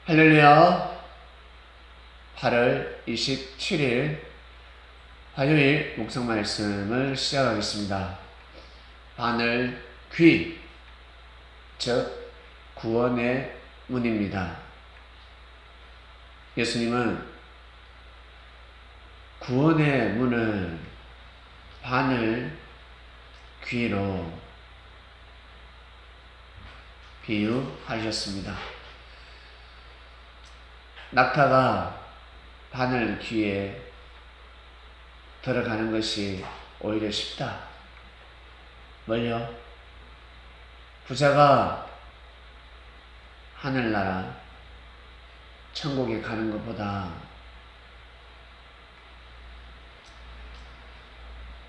할렐루야. 8월 27일 화요일 목성 말씀을 시작하겠습니다. 바늘 귀, 즉 구원의 문입니다. 예수님은 구원의 문을 바늘 귀로 비유하셨습니다. 낙타가 바늘 귀에 들어가는 것이 오히려 쉽다. 뭘요? 부자가 하늘나라 천국에 가는 것보다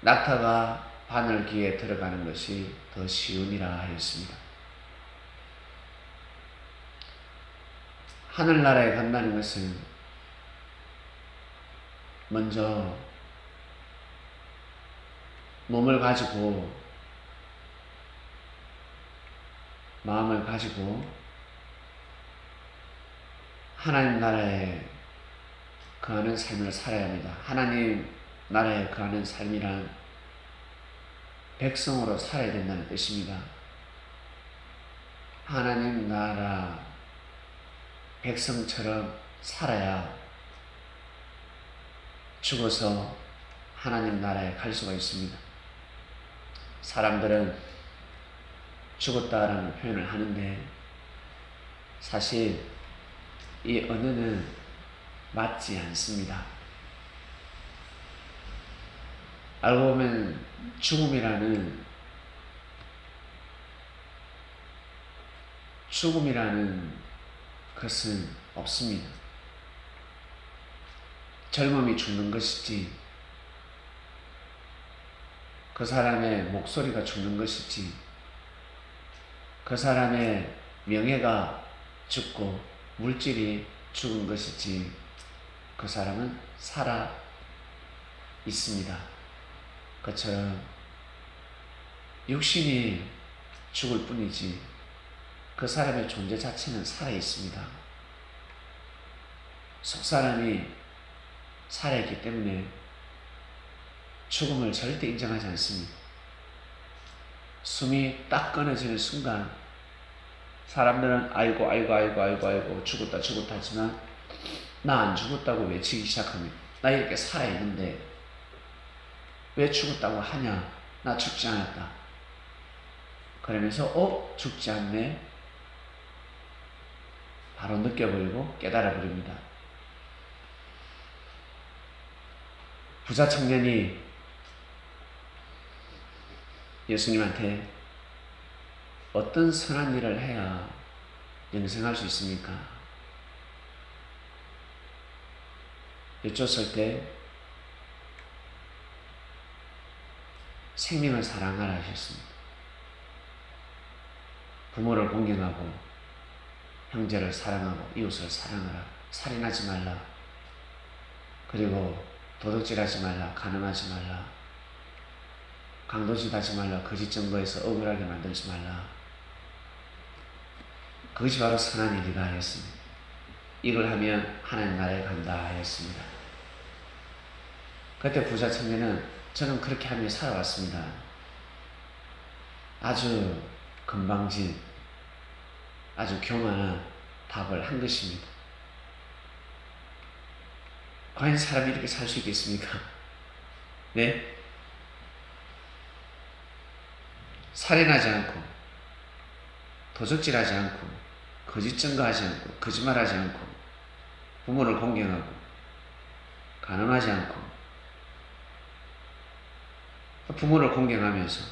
낙타가 바늘 귀에 들어가는 것이 더 쉬우니라 하였습니다. 하늘나라에 간다는 것은 먼저 몸을 가지고 마음을 가지고 하나님 나라에 거하는 삶을 살아야 합니다. 하나님 나라에 거하는 삶이란 백성으로 살아야 된다는 뜻입니다. 하나님 나라 백성처럼 살아야 죽어서 하나님 나라에 갈 수가 있습니다. 사람들은 죽었다라는 표현을 하는데 사실 이 언어는 맞지 않습니다. 알고 보면 죽음이라는 것은 없습니다. 젊음이 죽는 것이지, 그 사람의 목소리가 죽는 것이지, 그 사람의 명예가 죽고 물질이 죽은 것이지, 그 사람은 살아 있습니다. 그처럼 육신이 죽을 뿐이지 그 사람의 존재 자체는 살아 있습니다. 속사람이 살아있기 때문에 죽음을 절대 인정하지 않습니다. 숨이 딱 끊어지는 순간 사람들은 아이고 죽었다 하지만 나 안 죽었다고 외치기 시작합니다. 나 이렇게 살아있는데 왜 죽었다고 하냐? 나 죽지 않았다. 그러면서 죽지 않네? 바로 느껴버리고 깨달아버립니다. 부자 청년이 예수님한테 어떤 선한 일을 해야 영생할 수 있습니까? 여쭈었을 때 생명을 사랑하라 하셨습니다. 부모를 공경하고 형제를 사랑하고 이웃을 사랑하라. 살인하지 말라. 그리고 도둑질하지 말라. 간음하지 말라. 강도짓하지 말라. 거짓 증거해서 억울하게 만들지 말라. 그것이 바로 선한 일이다 하였습니다. 이걸 하면 하나님 나라에 간다 하였습니다. 그때 부자 청년은 저는 그렇게 하며 살아왔습니다. 아주 건방진, 아주 교만한 답을 한 것입니다. 과연 사람이 이렇게 살 수 있겠습니까? 네? 살인하지 않고, 도적질하지 않고, 거짓 증거하지 않고, 거짓말하지 않고, 부모를 공경하고, 간음하지 않고, 부모를 공경하면서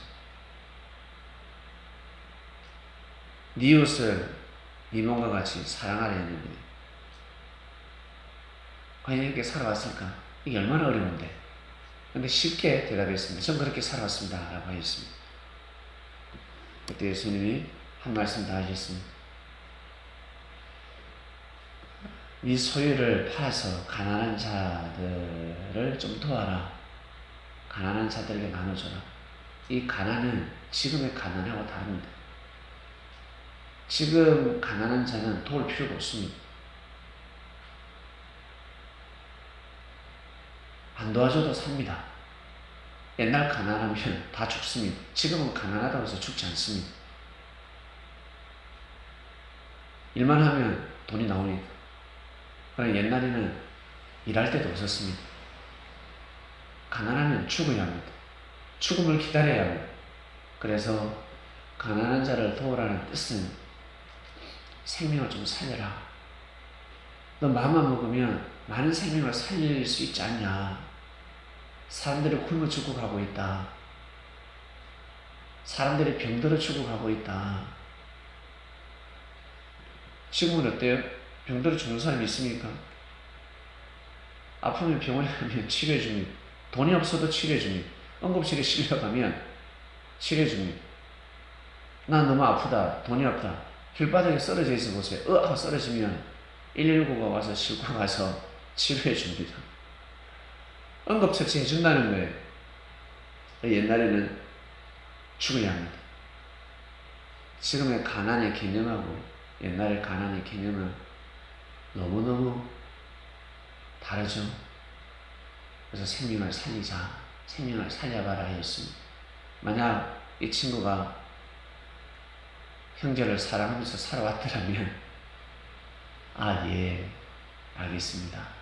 네 이웃을 네 몸과 같이 사랑하려 했는데 과연 이렇게 살아왔을까? 이게 얼마나 어려운데. 근데 쉽게 대답했습니다. 전 그렇게 살아왔습니다 라고 하셨습니다. 그때 예수님이 한 말씀 더 하셨습니다. 네 소유를 팔아서 가난한 자들을 좀 도와라. 가난한 자들에게 나눠줘라. 이 가난은 지금의 가난하고 다릅니다. 지금 가난한 자는 도울 필요가 없습니다. 안 도와줘도 삽니다. 옛날 가난하면 다 죽습니다. 지금은 가난하다고 해서 죽지 않습니다. 일만 하면 돈이 나오니까. 그러나 옛날에는 일할 때도 없었습니다. 가난하면 죽어야 합니다. 죽음을 기다려야 합니다. 그래서 가난한 자를 도우라는 뜻은 생명을 좀 살려라. 너 마음만 먹으면 많은 생명을 살릴 수 있지 않냐. 사람들이 굶어 죽어가고 있다. 사람들이 병들어 죽어가고 있다. 지금은 어때요? 병들어 죽는 사람이 있습니까? 아프면 병원에 가면 치료해줍니다. 돈이 없어도 치료해줍니다. 응급실에 실려가면 치료해줍니다. 나 너무 아프다. 돈이 없다. 길바닥에 쓰러져 있어 보세요. 하고 쓰러지면 119가 와서 싣고 가서 치료해줍니다. 응급처치 해준다는 거예요. 옛날에는 죽어야 합니다. 지금의 가난의 개념하고 옛날의 가난의 개념은 너무너무 다르죠. 그래서 생명을 살리자, 생명을 살려봐라 했습니다. 만약 이 친구가 형제를 사랑하면서 살아왔더라면 예, 알겠습니다.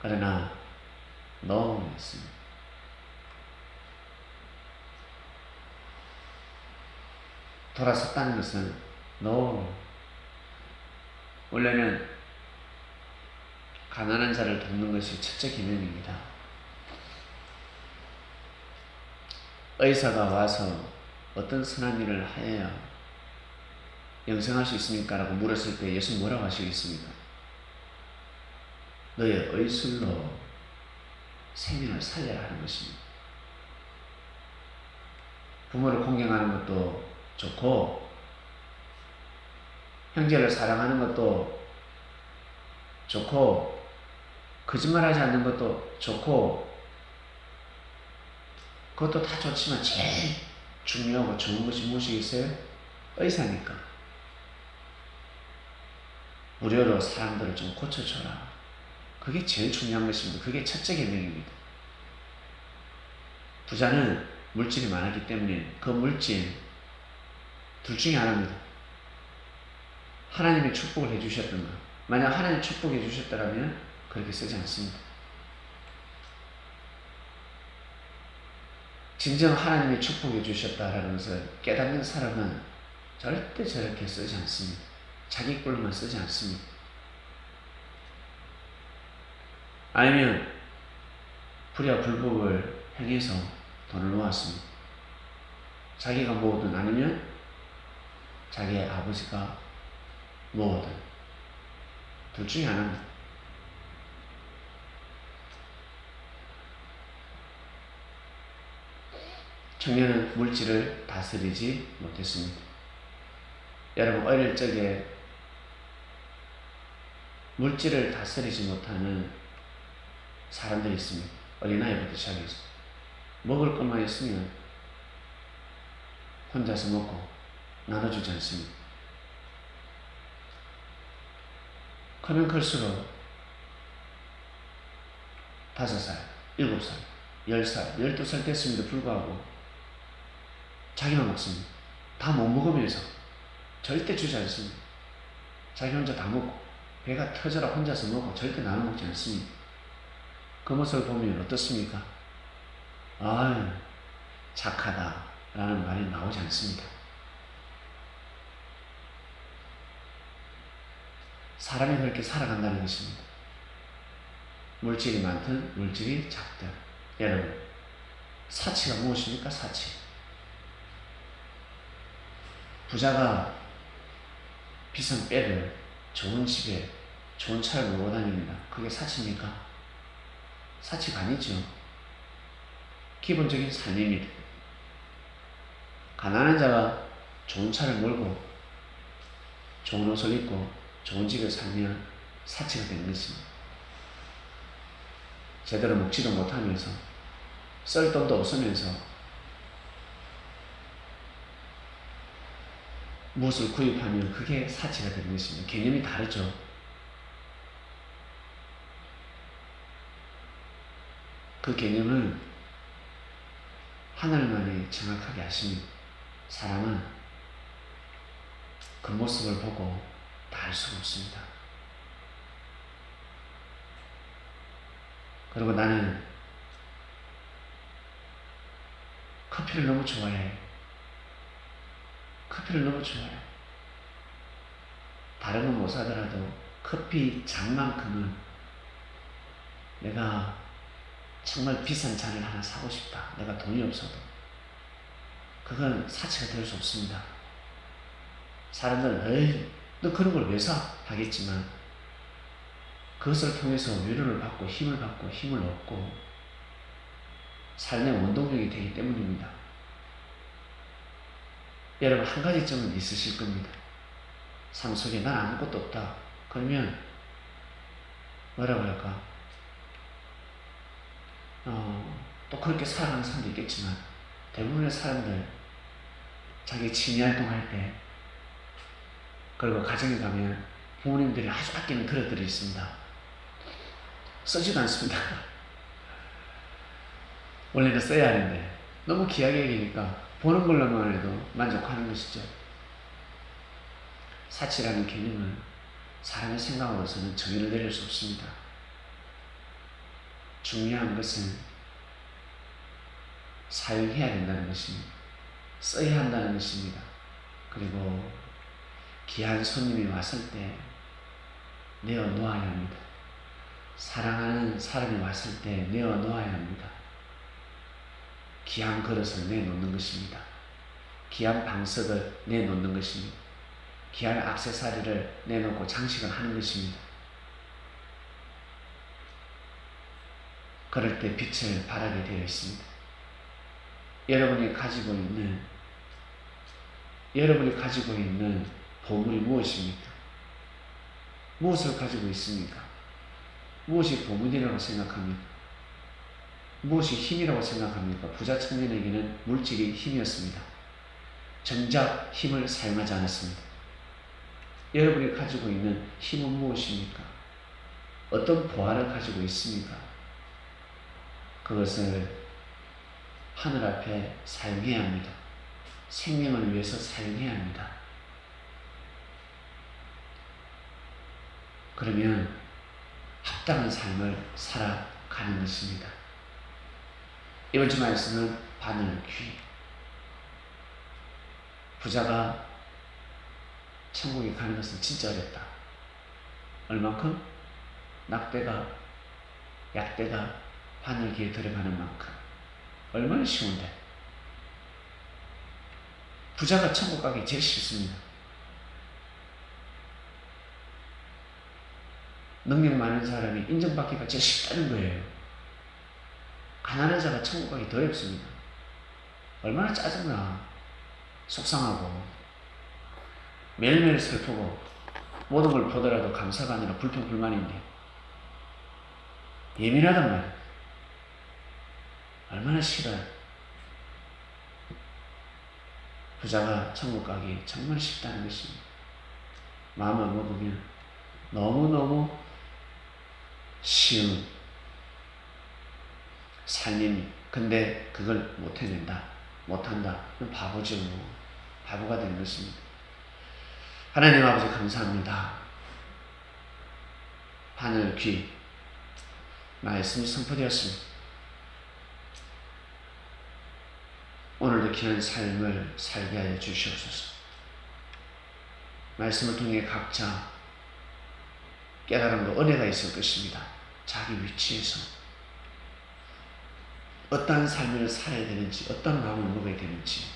그러나 너무 했습니다. 돌아섰다는 것은 너무 원래는 가난한 자를 돕는 것이 첫째 계명입니다. 의사가 와서 어떤 선한 일을 하여야 영생할 수 있습니까? 라고 물었을 때 예수님 뭐라고 하시겠습니까? 너의 의술로 생명을 살려라 하는 것입니다. 부모를 공경하는 것도 좋고 형제를 사랑하는 것도 좋고 거짓말하지 않는 것도 좋고 그것도 다 좋지만 제일 중요하고 좋은 것이 무엇이겠어요? 의사니까. 무료로 사람들을 좀 고쳐줘라. 그게 제일 중요한 것입니다. 그게 첫째 계명입니다. 부자는 물질이 많았기 때문에 그 물질 둘 중에 하나입니다. 하나님이 축복을 해주셨던가. 만약 하나님이 축복해 주셨다면 그렇게 쓰지 않습니다. 진정 하나님이 축복해 주셨다라는 것을 깨닫는 사람은 절대 저렇게 쓰지 않습니다. 자기 꼴만 쓰지 않습니다. 아니면 불의와 불법을 행해서 돈을 모았습니다. 자기가 모으든 아니면 자기의 아버지가 모으든 둘 중에 하나입니다. 청년은 물질을 다스리지 못했습니다. 여러분 어릴 적에 물질을 다스리지 못하는 사람들이 있습니다. 어린아이부터 시작해서 먹을 것만 있으면 혼자서 먹고 나눠주지 않습니다. 크면 클수록 5살, 7살, 10살, 12살 됐음에도 불구하고 자기만 먹습니다. 다 못 먹으면서 절대 주지 않습니다. 자기 혼자 다 먹고 배가 터져라 혼자서 먹고 절대 나눠 먹지 않습니다. 그 모습을 보면 어떻습니까? 아유, 착하다 라는 말이 나오지 않습니다. 사람이 그렇게 살아간다는 것입니다. 물질이 많든 물질이 작든. 여러분, 사치가 무엇입니까? 사치. 부자가 비싼 백을 좋은 집에 좋은 차를 몰고 다닙니다. 그게 사치입니까? 사치가 아니죠. 기본적인 삶입니다. 가난한 자가 좋은 차를 몰고 좋은 옷을 입고 좋은 집에 살면 사치가 되는 것입니다. 제대로 먹지도 못하면서 쓸 돈도 없으면서 무엇을 구입하면 그게 사치가 되는 것입니다. 개념이 다르죠. 그 개념을 하늘만이 정확하게 아시니 사람은 그 모습을 보고 다 알 수가 없습니다. 그리고 나는 커피를 너무 좋아해. 커피를 너무 좋아해. 다른 건 못 사더라도 커피 잔만큼은 내가 정말 비싼 잔을 하나 사고 싶다. 내가 돈이 없어도. 그건 사치가 될 수 없습니다. 사람들은 에이, 너 그런 걸 왜 사? 하겠지만 그것을 통해서 위로를 받고 힘을 얻고 삶의 원동력이 되기 때문입니다. 여러분 한 가지 점은 있으실 겁니다. 삶 속에 난 아무것도 없다. 그러면 뭐라고 할까? 또 그렇게 살아가는 사람도 있겠지만 대부분의 사람들 자기 취미활동할 때 그리고 가정에 가면 부모님들이 아주 아끼는 그릇들이 있습니다. 쓰지도 않습니다. 원래는 써야 하는데 너무 귀하게 여기니까 보는 걸로만 해도 만족하는 것이죠. 사치라는 개념은 사람의 생각으로서는 정의를 내릴 수 없습니다. 중요한 것은 사용해야 된다는 것입니다. 써야 한다는 것입니다. 그리고 귀한 손님이 왔을 때 내어놓아야 합니다. 사랑하는 사람이 왔을 때 내어놓아야 합니다. 귀한 그릇을 내놓는 것입니다. 귀한 방석을 내놓는 것입니다. 귀한 액세서리를 내놓고 장식을 하는 것입니다. 그럴 때 빛을 발하게 되어 있습니다. 여러분이 가지고 있는 보물이 무엇입니까? 무엇을 가지고 있습니까? 무엇이 보물이라고 생각합니까? 무엇이 힘이라고 생각합니까? 부자 청년에게는 물질이 힘이었습니다. 정작 힘을 사용하지 않았습니다. 여러분이 가지고 있는 힘은 무엇입니까? 어떤 보화를 가지고 있습니까? 그것을 하늘 앞에 사용해야 합니다. 생명을 위해서 사용해야 합니다. 그러면 합당한 삶을 살아가는 것입니다. 이번 주 말씀은 바늘귀. 부자가 천국에 가는 것은 진짜 어렵다. 얼만큼? 약대가 바늘귀에 들어가는 만큼. 얼마나 쉬운데. 부자가 천국 가기 제일 쉽습니다. 능력 많은 사람이 인정받기가 제일 쉽다는 거예요. 가난한 자가 천국 가기 더 어렵습니다. 얼마나 짜증나. 속상하고 매일매일 슬프고 모든 걸 보더라도 감사가 아니라 불평불만인데 예민하단 말이에요. 얼마나 싫어요. 부자가 천국 가기 정말 쉽다는 것입니다. 마음을 먹으면 너무너무 쉬운 삶입니다. 근데 그걸 못 한다. 그럼 바보죠. 바보가 되는 것입니다. 하나님 아버지 감사합니다. 바늘귀 말씀이 선포되었습니다. 오늘도 귀한 삶을 살게 하여 주시옵소서. 말씀을 통해 각자 깨달음과 은혜가 있을 것입니다. 자기 위치에서 어떠한 삶을 살아야 되는지, 어떤 마음을 먹어야 되는지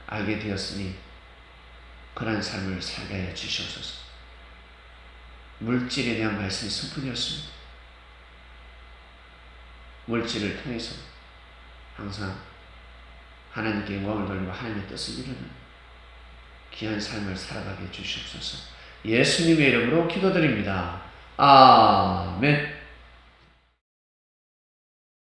알게 되었으니 그런 삶을 살게 하여 주시옵소서. 물질에 대한 말씀이 선포되었습니다. 물질을 통해서 항상 하나님께 영광을 돌리고 하나님의 뜻을 이루는 귀한 삶을 살아가게 해주시옵소서. 예수님의 이름으로 기도드립니다. 아멘.